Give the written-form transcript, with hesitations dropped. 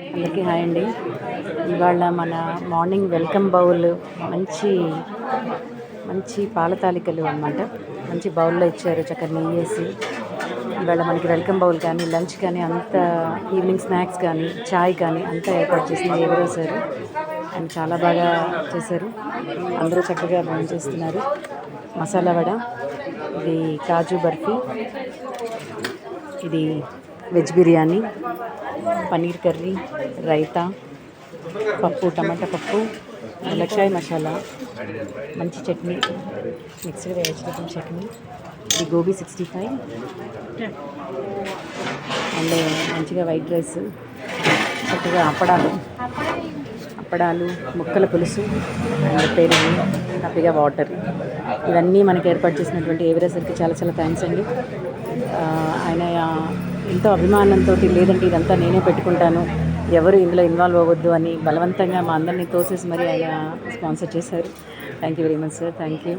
అందరికీ హాయ్ అండి. ఇవాళ మన మార్నింగ్ వెల్కమ్ బౌల్ మంచి మంచి పాల తాలికలు అనమాట. మంచి బౌల్లో ఇచ్చారు, చక్కగా నెయ్యి వేసి. ఇవాళ మనకి వెల్కమ్ బౌల్ కానీ లంచ్ కానీ అంత ఈవినింగ్ స్నాక్స్ కానీ చాయ్ కానీ అంతా ఏర్పాటు చేసింది ఎవరో సార్. అండ్ చాలా బాగా చేశారు. అందరూ చక్కగా భోజనం చేస్తున్నారు. మసాలా వడ, ఇది కాజు బర్ఫీ, ఇది వెజ్ బిర్యానీ, పన్నీర్ కర్రీ, రైతా, పప్పు, టమాటా పప్పు, లక్షాయి మసాలా, మంచి చట్నీ, మిక్స్డ్ వెజిటబుల్ చట్నీ, ఇది గోబీ 65 అండ్ మంచిగా వైట్ రైస్, చక్కగా అప్పడాలు, ముక్కల పులుసు అండ్ పెరుగు, హ్యాపీగా వాటర్. ఇవన్నీ మనకి ఏర్పాటు చేసినటువంటి ఏవిరాసరికి చాలా చాలా థ్యాంక్స్ అండి. ఆయన ఎంతో అభిమానంతో, లేదంటే ఇదంతా నేనే పెట్టుకుంటాను, ఎవరు ఇందులో ఇన్వాల్వ్ అవ్వద్దు అని బలవంతంగా మా అందరినీ తోసేసి మరీ ఆయన స్పాన్సర్ చేశారు. Thank you very much sir. Thank you.